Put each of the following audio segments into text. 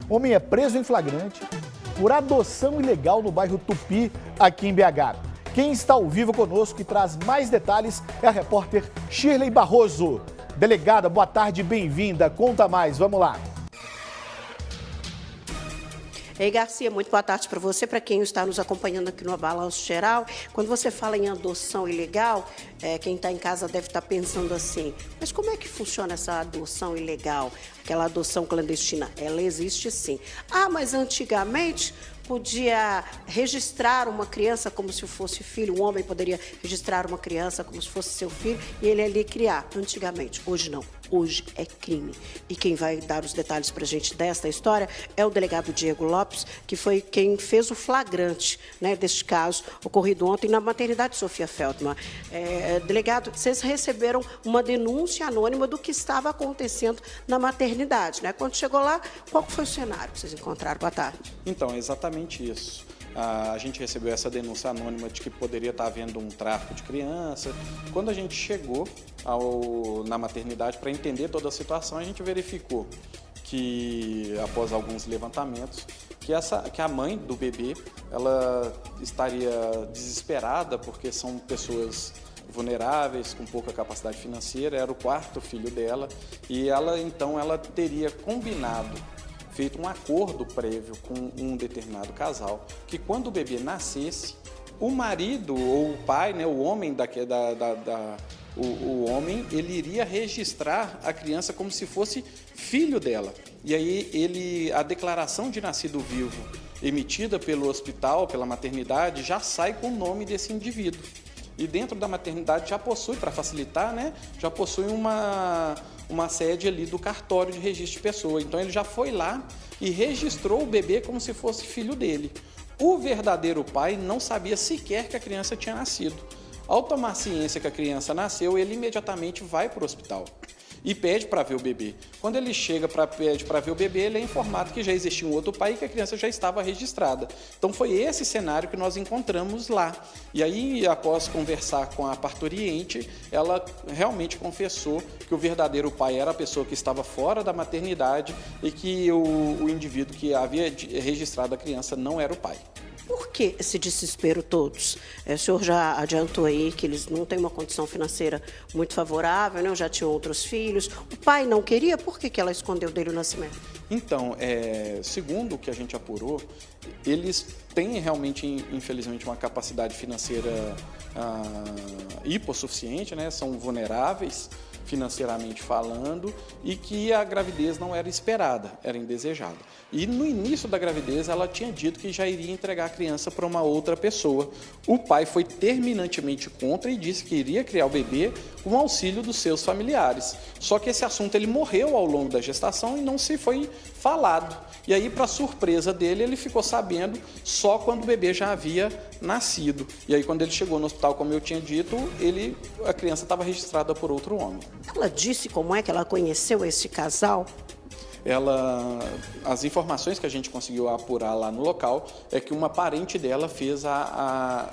Homem é preso em flagrante por adoção ilegal no bairro Tupi, aqui em BH. Quem está ao vivo conosco e traz mais detalhes é a repórter Shirley Barroso. Delegada, boa tarde, bem-vinda. Conta mais, vamos lá. Ei, Garcia, muito boa tarde para você, para quem está nos acompanhando aqui no Balanço Geral. Quando você fala em adoção ilegal, quem está em casa deve estar pensando assim, mas como é que funciona essa adoção ilegal? Aquela adoção clandestina, ela existe sim. Ah, mas antigamente podia registrar uma criança como se fosse filho, um homem poderia registrar uma criança como se fosse seu filho e ele ali criar, antigamente. Hoje não, hoje é crime. E quem vai dar os detalhes para a gente desta história é o delegado Diego Lopes, que foi quem fez o flagrante, né, deste caso ocorrido ontem na maternidade Sofia Feldman. Delegado, vocês receberam uma denúncia anônima do que estava acontecendo na maternidade, né? Quando chegou lá, qual foi o cenário que vocês encontraram? Boa tarde. Então, exatamente isso. A gente recebeu essa denúncia anônima de que poderia estar havendo um tráfico de criança. Quando a gente chegou na maternidade para entender toda a situação, a gente verificou que, após alguns levantamentos, que a mãe do bebê ela estaria desesperada porque são pessoas vulneráveis, com pouca capacidade financeira, era o quarto filho dela e ela teria combinado, feito um acordo prévio com um determinado casal, que quando o bebê nascesse, o marido ou o pai, né, o homem o homem, ele iria registrar a criança como se fosse filho dela. E aí a declaração de nascido vivo emitida pelo hospital, pela maternidade, já sai com o nome desse indivíduo. E dentro da maternidade já possui, para facilitar, né, já possui uma sede ali do cartório de registro de pessoa. Então ele já foi lá e registrou o bebê como se fosse filho dele. O verdadeiro pai não sabia sequer que a criança tinha nascido. Ao tomar ciência que a criança nasceu, ele imediatamente vai para o hospital e pede para ver o bebê. Quando ele chega pede para ver o bebê, ele é informado que já existia um outro pai e que a criança já estava registrada. Então foi esse cenário que nós encontramos lá. E aí, após conversar com a parturiente, ela realmente confessou que o verdadeiro pai era a pessoa que estava fora da maternidade e que o indivíduo que havia registrado a criança não era o pai. Por que esse desespero todos? O senhor já adiantou aí que eles não têm uma condição financeira muito favorável, né? Já tinham outros filhos. O pai não queria, por que ela escondeu dele o nascimento? Então, segundo o que a gente apurou, eles têm realmente, infelizmente, uma capacidade financeira hipossuficiente, né? São vulneráveis financeiramente falando, e que a gravidez não era esperada, era indesejada. E no início da gravidez ela tinha dito que já iria entregar a criança para uma outra pessoa. O pai foi terminantemente contra e disse que iria criar o bebê com o auxílio dos seus familiares. Só que esse assunto ele morreu ao longo da gestação e não se foi falado. E aí, para surpresa dele, ele ficou sabendo só quando o bebê já havia nascido. E aí, quando ele chegou no hospital, como eu tinha dito, a criança estava registrada por outro homem. Ela disse como é que ela conheceu esse casal? As informações que a gente conseguiu apurar lá no local é que uma parente dela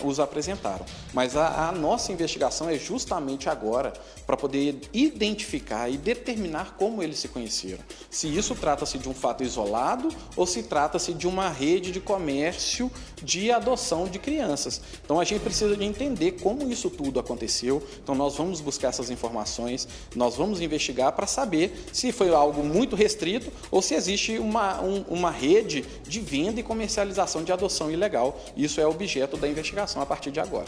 os apresentaram. Mas a nossa investigação é justamente agora para poder identificar e determinar como eles se conheceram. Se isso trata-se de um fato isolado ou se trata-se de uma rede de comércio de adoção de crianças. Então a gente precisa de entender como isso tudo aconteceu. Então nós vamos buscar essas informações, nós vamos investigar para saber se foi algo muito restrito ou se existe uma rede de venda e comercialização de adoção ilegal. Isso é objeto da investigação a partir de agora.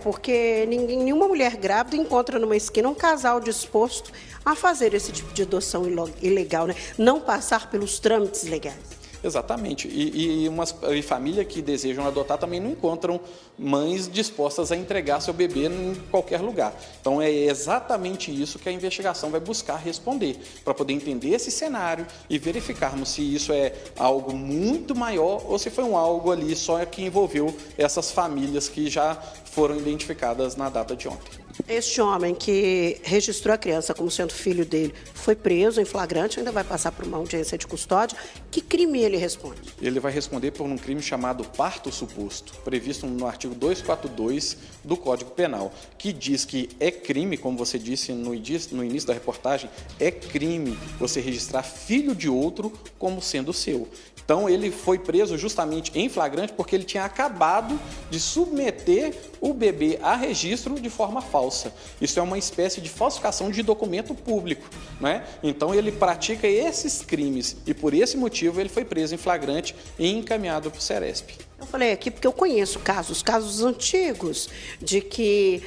Porque nenhuma mulher grávida encontra numa esquina um casal disposto a fazer esse tipo de adoção ilegal, né? Não passar pelos trâmites legais. Exatamente. E família que desejam adotar também não encontram mães dispostas a entregar seu bebê em qualquer lugar. Então é exatamente isso que a investigação vai buscar responder, para poder entender esse cenário e verificarmos se isso é algo muito maior ou se foi algo ali só que envolveu essas famílias que já foram identificadas na data de ontem. Este homem que registrou a criança como sendo filho dele foi preso em flagrante, ainda vai passar por uma audiência de custódia. Que crime ele responde? Ele vai responder por um crime chamado parto suposto, previsto no artigo 242 do Código Penal, que diz que é crime, como você disse no início da reportagem, é crime você registrar filho de outro como sendo seu. Então, ele foi preso justamente em flagrante porque ele tinha acabado de submeter o bebê a registro de forma falsa. Isso é uma espécie de falsificação de documento público, né? Então, ele pratica esses crimes e, por esse motivo, ele foi preso em flagrante e encaminhado para o Ceresp. Eu falei aqui porque eu conheço casos antigos de que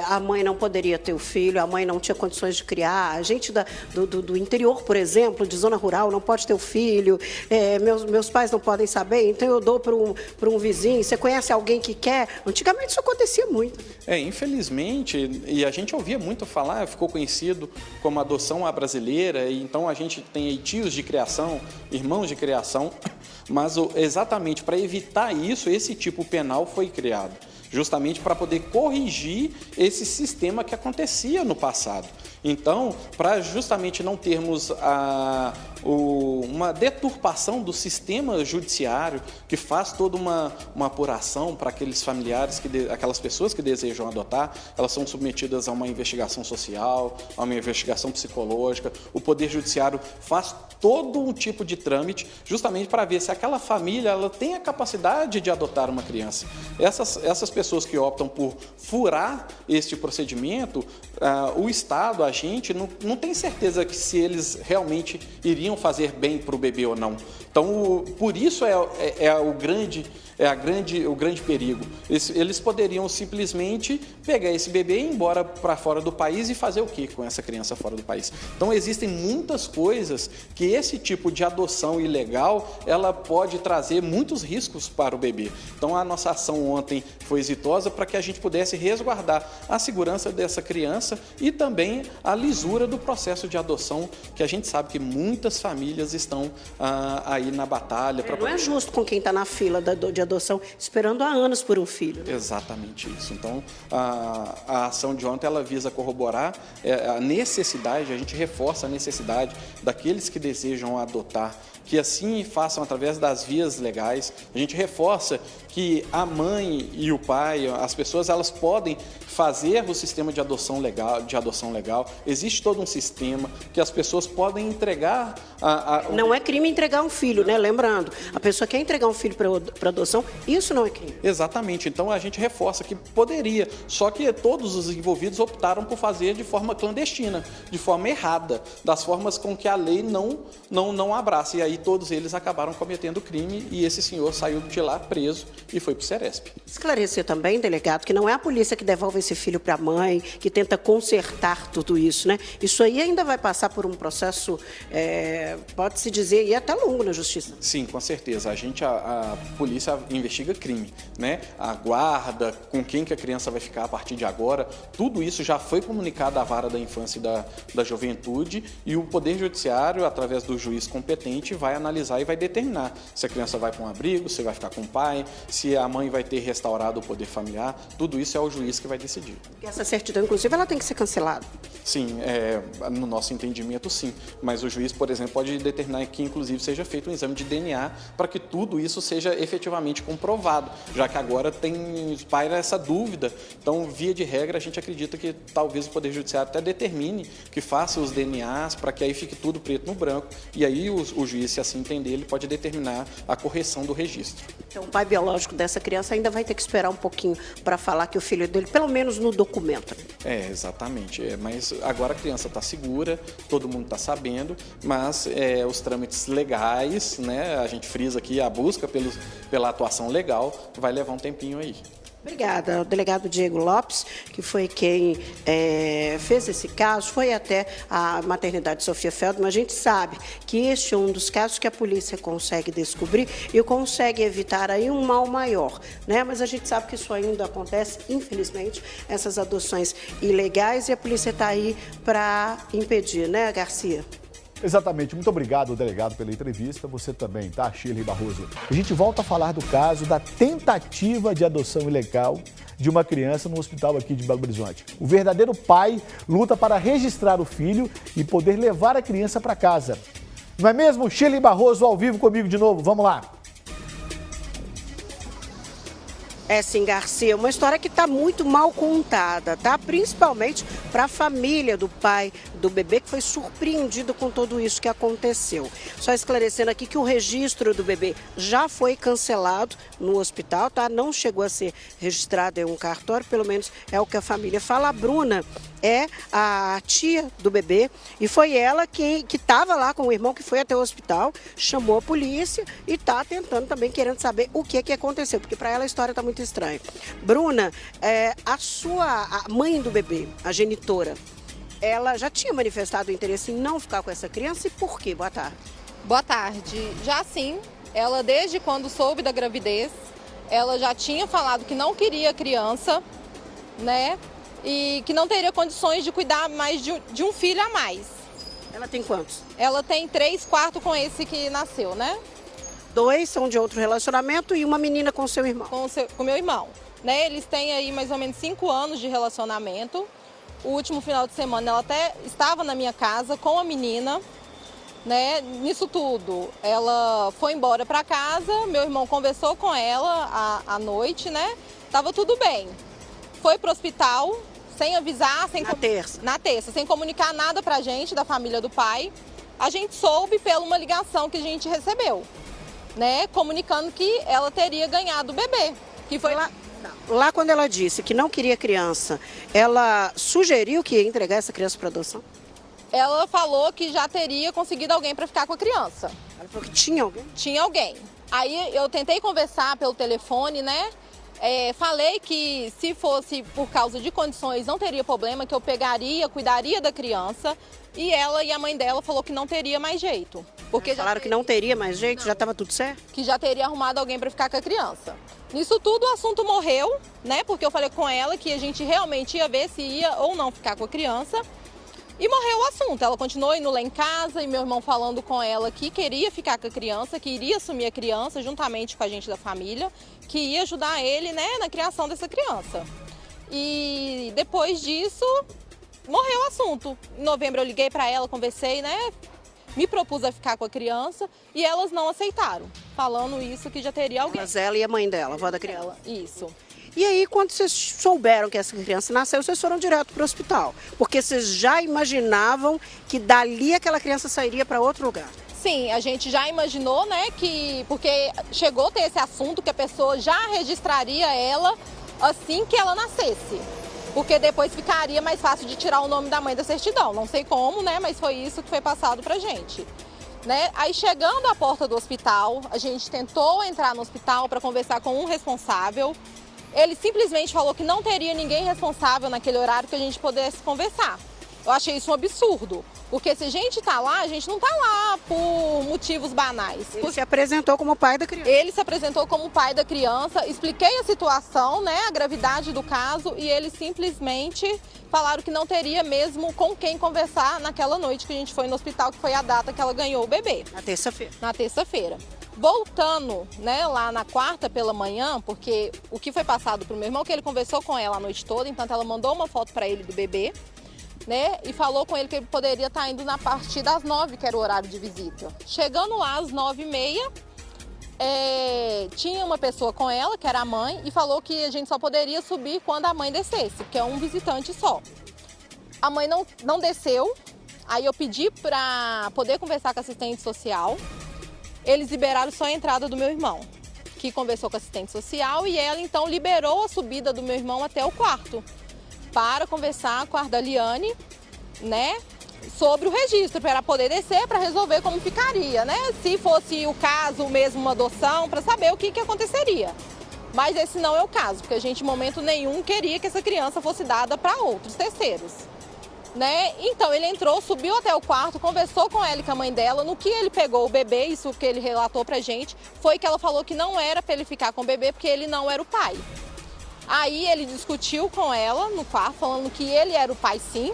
a mãe não poderia ter o filho, a mãe não tinha condições de criar, a gente do interior, por exemplo, de zona rural, não pode ter o filho, meus pais não podem saber, então eu dou para um vizinho. Você conhece alguém que quer? Antigamente isso acontecia muito. Infelizmente, e a gente ouvia muito falar, ficou conhecido como adoção à brasileira, e então a gente tem aí tios de criação, irmãos de criação, mas exatamente para evitar isso, esse tipo penal foi criado, justamente para poder corrigir esse sistema que acontecia no passado. Então, para justamente não termos uma deturpação do sistema judiciário, que faz toda uma apuração para aqueles familiares, aquelas pessoas que desejam adotar, elas são submetidas a uma investigação social, a uma investigação psicológica. O Poder Judiciário faz todo um tipo de trâmite, justamente para ver se aquela família ela tem a capacidade de adotar uma criança. Essas pessoas que optam por furar este procedimento, o Estado, a gente, não tem certeza que se eles realmente iriam fazer bem para o bebê ou não. Então, por isso o grande perigo. Eles poderiam simplesmente pegar esse bebê e ir embora para fora do país e fazer o que com essa criança fora do país? Então, existem muitas coisas que esse tipo de adoção ilegal, ela pode trazer muitos riscos para o bebê. Então, a nossa ação ontem foi exitosa para que a gente pudesse resguardar a segurança dessa criança e também a lisura do processo de adoção, que a gente sabe que muitas famílias estão aí na batalha. Não é justo com quem está na fila de adoção esperando há anos por um filho. Né? Exatamente isso. Então, a ação de ontem ela visa corroborar a necessidade, a gente reforça a necessidade daqueles que desejam adotar, que assim façam através das vias legais. A gente reforça que a mãe e o pai, as pessoas, elas podem fazer o sistema de adoção legal. Existe todo um sistema que as pessoas podem entregar. Não é crime entregar um filho, né? Lembrando, a pessoa quer entregar um filho para adoção, isso não é crime. Exatamente. Então a gente reforça que poderia, só que todos os envolvidos optaram por fazer de forma clandestina, de forma errada, das formas com que a lei não abraça. E aí todos eles acabaram cometendo crime e esse senhor saiu de lá preso e foi para o Ceresp. Esclarecer também, delegado, que não é a polícia que devolve esse filho para a mãe, que tenta consertar tudo isso, né? Isso aí ainda vai passar por um processo, pode-se dizer, e até longo na justiça. Sim, com certeza. A polícia investiga crime, né? A guarda, com quem que a criança vai ficar a partir de agora, tudo isso já foi comunicado à Vara da Infância e da Juventude e o Poder Judiciário, através do juiz competente, vai analisar e vai determinar se a criança vai para um abrigo, se vai ficar com o pai, se a mãe vai ter restaurado o poder familiar. Tudo isso é o juiz que vai decidir. Essa certidão, inclusive, ela tem que ser cancelada. Sim, no nosso entendimento, sim. Mas o juiz, por exemplo, pode determinar que, inclusive, seja feito um exame de DNA para que tudo isso seja efetivamente comprovado, já que agora paira essa dúvida. Então, via de regra, a gente acredita que talvez o Poder Judiciário até determine que faça os DNAs para que aí fique tudo preto no branco. E aí o juiz, se assim entender, ele pode determinar a correção do registro. Então, o pai biológico dessa criança ainda vai ter que esperar um pouquinho para falar que o filho dele, pelo menos no documento. Exatamente. Mas agora a criança está segura, todo mundo está sabendo, mas os trâmites legais, né, a gente frisa aqui, a busca pela atuação legal vai levar um tempinho aí. Obrigada. O delegado Diego Lopes, que foi quem fez esse caso, foi até a maternidade Sofia Feldman. A gente sabe que este é um dos casos que a polícia consegue descobrir e consegue evitar aí um mal maior, né? Mas a gente sabe que isso ainda acontece, infelizmente, essas adoções ilegais, e a polícia está aí para impedir, né, Garcia? Exatamente. Muito obrigado, delegado, pela entrevista. Você também, tá, Shirley Barroso? A gente volta a falar do caso da tentativa de adoção ilegal de uma criança no hospital aqui de Belo Horizonte. O verdadeiro pai luta para registrar o filho e poder levar a criança para casa. Não é mesmo? Shirley Barroso ao vivo comigo de novo. Vamos lá. É sim, Garcia, uma história que está muito mal contada, tá? Principalmente para a família do pai do bebê, que foi surpreendido com tudo isso que aconteceu. Só esclarecendo aqui que o registro do bebê já foi cancelado no hospital, tá? Não chegou a ser registrado em um cartório, pelo menos é o que a família fala. A Bruna é a tia do bebê e foi ela que estava lá com o irmão, que foi até o hospital, chamou a polícia e está tentando também, querendo saber o que aconteceu, porque para ela a história está muito estranha. Bruna, a mãe do bebê, a genitora, ela já tinha manifestado o interesse em não ficar com essa criança e por quê? Boa tarde. Boa tarde. Já sim, ela desde quando soube da gravidez, ela já tinha falado que não queria criança, né? E que não teria condições de cuidar mais de um filho a mais. Ela tem quantos? Ela tem 3 quartos com esse que nasceu, né? 2 são de outro relacionamento e uma menina com seu irmão. Com meu irmão. Né? Eles têm aí mais ou menos 5 anos de relacionamento. O último final de semana ela até estava na minha casa com a menina. Né? Nisso tudo, ela foi embora para casa, meu irmão conversou com ela à noite, né? Tava tudo bem. Foi pro hospital, sem avisar, na terça, sem comunicar nada pra gente, da família do pai. A gente soube pela uma ligação que a gente recebeu, né? Comunicando que ela teria ganhado o bebê. Que foi lá quando ela disse que não queria criança, ela sugeriu que ia entregar essa criança para adoção? Ela falou que já teria conseguido alguém para ficar com a criança. Ela falou que tinha alguém? Tinha alguém. Aí eu tentei conversar pelo telefone, né? Falei que se fosse por causa de condições não teria problema, que eu pegaria, cuidaria da criança. E ela e a mãe dela falou que não teria mais jeito. Porque falaram que não teria mais jeito, já estava tudo certo? Que já teria arrumado alguém para ficar com a criança. Nisso tudo o assunto morreu, né? Porque eu falei com ela que a gente realmente ia ver se ia ou não ficar com a criança. E morreu o assunto. Ela continuou indo lá em casa e meu irmão falando com ela que queria ficar com a criança, que iria assumir a criança juntamente com a gente da família, que ia ajudar ele, né, na criação dessa criança. E depois disso, morreu o assunto. Em novembro eu liguei para ela, conversei, né, me propus a ficar com a criança e elas não aceitaram, falando isso que já teria alguém. Mas ela e a mãe dela, a avó da criança. Isso. E aí, quando vocês souberam que essa criança nasceu, vocês foram direto para o hospital? Porque vocês já imaginavam que dali aquela criança sairia para outro lugar? Sim, a gente já imaginou, né, porque chegou a ter esse assunto que a pessoa já registraria ela assim que ela nascesse. Porque depois ficaria mais fácil de tirar o nome da mãe da certidão. Não sei como, né, mas foi isso que foi passado pra gente. Né? Aí chegando à porta do hospital, a gente tentou entrar no hospital para conversar com um responsável. Ele simplesmente falou que não teria ninguém responsável naquele horário que a gente pudesse conversar. Eu achei isso um absurdo, porque se a gente tá lá, a gente não tá lá por motivos banais. Ele se apresentou como pai da criança. Ele se apresentou como pai da criança, expliquei a situação, né, a gravidade do caso, e eles simplesmente falaram que não teria mesmo com quem conversar naquela noite que a gente foi no hospital, que foi a data que ela ganhou o bebê. Na terça-feira. Na terça-feira. Voltando, né, lá na quarta pela manhã, porque o que foi passado pro meu irmão, que ele conversou com ela a noite toda, então ela mandou uma foto para ele do bebê, né, e falou com ele que ele poderia estar indo na partir das 9, que era o horário de visita. Chegando lá às 9h30, tinha uma pessoa com ela, que era a mãe, e falou que a gente só poderia subir quando a mãe descesse, porque é um visitante só. A mãe não desceu, aí eu pedi para poder conversar com a assistente social. Eles liberaram só a entrada do meu irmão, que conversou com a assistente social, e ela então liberou a subida do meu irmão até o quarto para conversar com a Ardaliane, né, sobre o registro, para poder descer, para resolver como ficaria, né, se fosse o caso mesmo uma adoção, para saber o que aconteceria. Mas esse não é o caso, porque a gente em momento nenhum queria que essa criança fosse dada para outros terceiros. Né? Então ele entrou, subiu até o quarto, conversou com ela e com a mãe dela. No que ele pegou o bebê, isso que ele relatou pra gente, foi que ela falou que não era pra ele ficar com o bebê porque ele não era o pai. Aí ele discutiu com ela no quarto, falando que ele era o pai sim,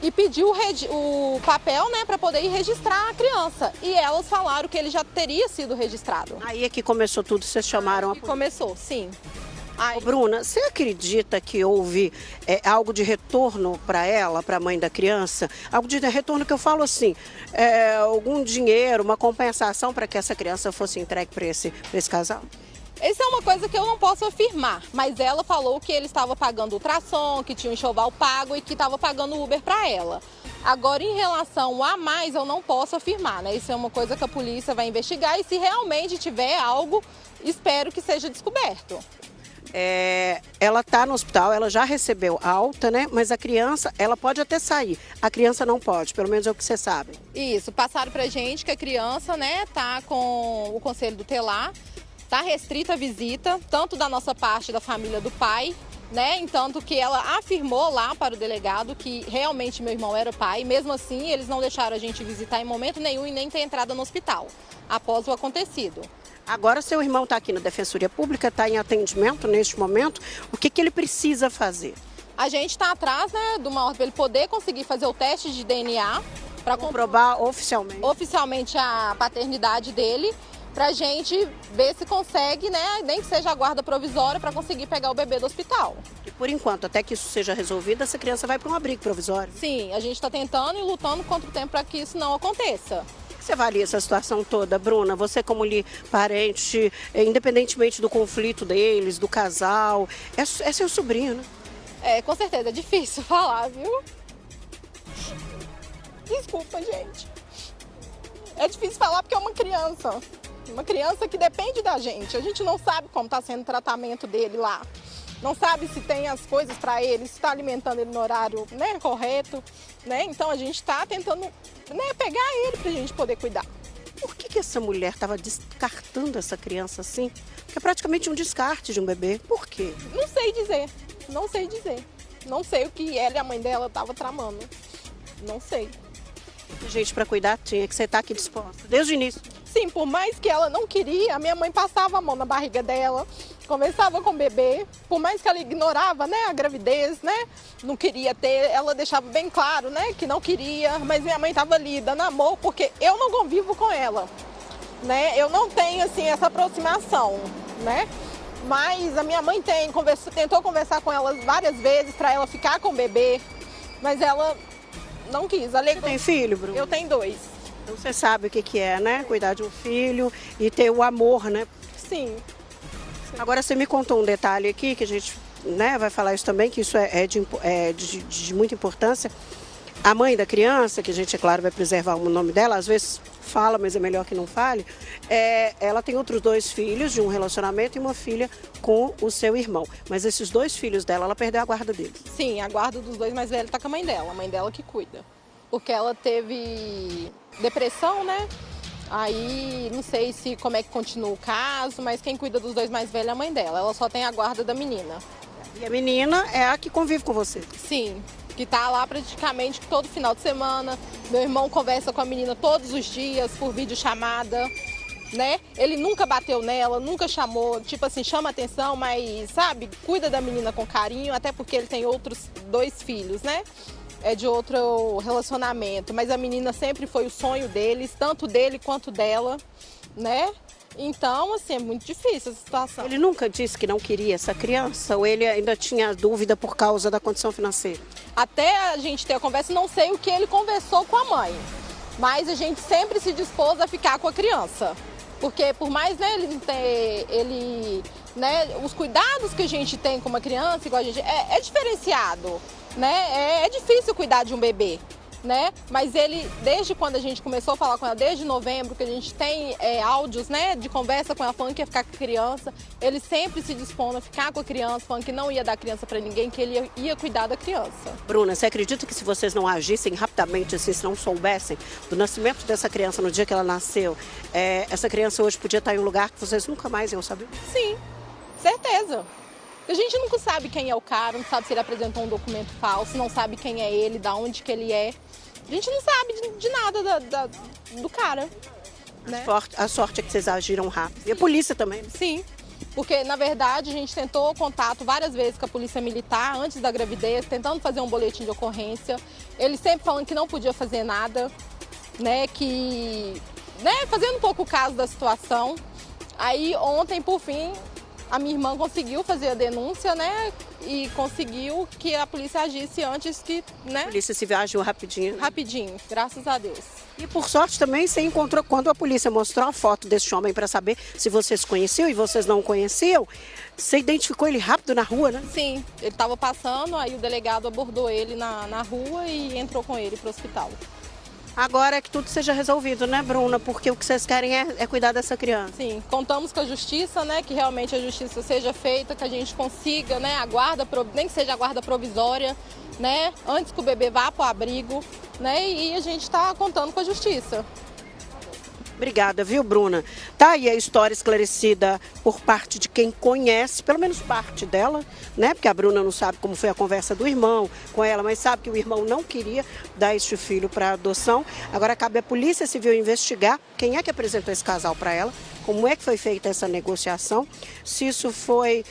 e pediu o papel, né, para poder ir registrar a criança. E elas falaram que ele já teria sido registrado. Aí é que começou tudo, vocês chamaram a E polícia. começou, sim. Aí, Ô, Bruna, você acredita que houve algo de retorno para ela, para a mãe da criança? Algo de retorno que eu falo assim, algum dinheiro, uma compensação para que essa criança fosse entregue para esse casal? Isso é uma coisa que eu não posso afirmar, mas ela falou que ele estava pagando ultrassom, que tinha um enxoval pago e que estava pagando Uber para ela. Agora, em relação a mais, eu não posso afirmar, né? Isso é uma coisa que a polícia vai investigar e se realmente tiver algo, espero que seja descoberto. Ela está no hospital, ela já recebeu alta, né? Mas a criança, ela pode até sair. A criança não pode, pelo menos é o que você sabe. Isso, passaram pra gente que a criança, né, tá com o conselho tutelar, tá restrita a visita, tanto da nossa parte da família do pai, né, entanto que ela afirmou lá para o delegado que realmente meu irmão era o pai, mesmo assim eles não deixaram a gente visitar em momento nenhum e nem ter entrada no hospital, após o acontecido. Agora seu irmão está aqui na Defensoria Pública, está em atendimento neste momento. O que ele precisa fazer? A gente está atrás, né, de uma ordem para ele poder conseguir fazer o teste de DNA para Comprovar oficialmente a paternidade dele, para a gente ver se consegue, né, nem que seja a guarda provisória para conseguir pegar o bebê do hospital. E por enquanto, até que isso seja resolvido, essa criança vai para um abrigo provisório. Sim, a gente está tentando e lutando contra o tempo para que isso não aconteça. Você avalia essa situação toda, Bruna? Você como parente, independentemente do conflito deles, do casal, é seu sobrinho, né? Com certeza, é difícil falar, viu? Desculpa, gente. É difícil falar porque é uma criança. Uma criança que depende da gente. A gente não sabe como está sendo o tratamento dele lá. Não sabe se tem as coisas para ele, se está alimentando ele no horário, né, correto. Né? Então a gente está tentando, né, pegar ele para a gente poder cuidar. Por que essa mulher estava descartando essa criança assim? Porque é praticamente um descarte de um bebê. Por quê? Não sei dizer. Não sei dizer. Não sei o que ela e a mãe dela estavam tramando. Não sei. Gente, para cuidar tinha que você estar aqui disposta, desde o início. Sim, por mais que ela não queria, a minha mãe passava a mão na barriga dela, conversava com o bebê, por mais que ela ignorava, né, a gravidez, né, não queria ter, ela deixava bem claro, né, que não queria, mas minha mãe estava ali dando amor, porque eu não convivo com ela, né, eu não tenho, assim, essa aproximação, né, mas a minha mãe tentou conversar com ela várias vezes para ela ficar com o bebê, mas ela não quis. Você tem filho, Bruno? Eu tenho 2. Então você sabe o que é, né? Cuidar de um filho e ter o amor, né? Sim. Agora você me contou um detalhe aqui, que a gente, né, vai falar isso também, que isso é de muita importância. A mãe da criança, que a gente, é claro, vai preservar o nome dela, às vezes fala, mas é melhor que não fale, ela tem outros 2 filhos de um relacionamento e uma filha com o seu irmão. Mas esses 2 filhos dela, ela perdeu a guarda deles. Sim, a guarda dos 2 mais velhos está com a mãe dela que cuida. Porque ela teve depressão, né? Aí não sei como é que continua o caso, mas quem cuida dos 2 mais velhos é a mãe dela. Ela só tem a guarda da menina. E a menina é a que convive com você? Sim, que tá lá praticamente todo final de semana. Meu irmão conversa com a menina todos os dias por videochamada, né? Ele nunca bateu nela, nunca chamou, tipo assim, chama atenção, mas, sabe, cuida da menina com carinho, até porque ele tem outros 2 filhos, né? É de outro relacionamento, mas a menina sempre foi o sonho deles, tanto dele quanto dela, né? Então, assim, é muito difícil essa situação. Ele nunca disse que não queria essa criança ou ele ainda tinha dúvida por causa da condição financeira? Até a gente ter a conversa, não sei o que ele conversou com a mãe, mas a gente sempre se dispôs a ficar com a criança. Porque por mais, né, os cuidados que a gente tem com uma criança, igual a gente, é diferenciado, né? É difícil cuidar de um bebê, né? Mas ele, desde quando a gente começou a falar com ela, desde novembro, que a gente tem áudios, né, de conversa com ela falando que ia ficar com a criança, ele sempre se dispondo a ficar com a criança, falando que não ia dar criança para ninguém, que ele ia cuidar da criança. Bruna, você acredita que se vocês não agissem rapidamente, assim, se não soubessem do nascimento dessa criança no dia que ela nasceu, essa criança hoje podia estar em um lugar que vocês nunca mais iam saber? Sim, certeza. A gente nunca sabe quem é o cara, não sabe se ele apresentou um documento falso, não sabe quem é ele, da onde que ele é. A gente não sabe de nada do cara, né? A sorte é que vocês agiram rápido. E a polícia também. Sim, Porque, na verdade, a gente tentou contato várias vezes com a Polícia Militar antes da gravidez, tentando fazer um boletim de ocorrência. Eles sempre falando que não podia fazer nada, né, fazendo um pouco o caso da situação. Aí, ontem, por fim, a minha irmã conseguiu fazer a denúncia, né, e conseguiu que a polícia agisse antes que, né? A Polícia Civil agiu rapidinho. Rapidinho, graças a Deus. E por sorte também você encontrou, quando a polícia mostrou a foto desse homem para saber se vocês conheciam e vocês não conheciam, você identificou ele rápido na rua, né? Sim, ele estava passando, aí o delegado abordou ele na rua e entrou com ele para o hospital. Agora é que tudo seja resolvido, né, Bruna? Porque o que vocês querem é cuidar dessa criança. Sim, contamos com a justiça, né, que realmente a justiça seja feita, que a gente consiga, né, nem que seja a guarda provisória, né, antes que o bebê vá para o abrigo, né, e a gente está contando com a justiça. Obrigada, viu, Bruna? Tá aí a história esclarecida por parte de quem conhece, pelo menos parte dela, né? Porque a Bruna não sabe como foi a conversa do irmão com ela, mas sabe que o irmão não queria dar este filho para adoção. Agora cabe à Polícia Civil investigar quem é que apresentou esse casal para ela, como é que foi feita essa negociação, se isso foi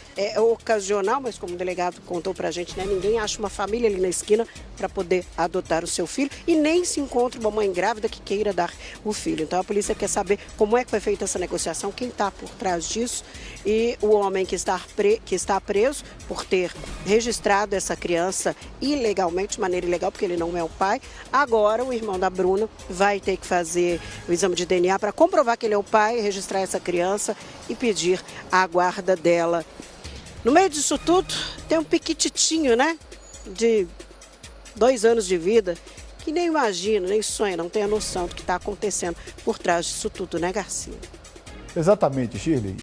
ocasional, mas como o delegado contou para a gente, né, ninguém acha uma família ali na esquina para poder adotar o seu filho e nem se encontra uma mãe grávida que queira dar o filho. Então a polícia quer saber como é que foi feita essa negociação, quem está por trás disso, e o homem que está preso por ter registrado essa criança ilegalmente, de maneira ilegal, porque ele não é o pai. Agora o irmão da Bruna vai ter que fazer o exame de DNA para comprovar que ele é o pai, registrar essa criança e pedir a guarda dela. No meio disso tudo, tem um piquititinho, né, de 2 anos de vida, que nem imagina, nem sonha, não tem a noção do que está acontecendo por trás disso tudo, né, Garcia? Exatamente, Shirley.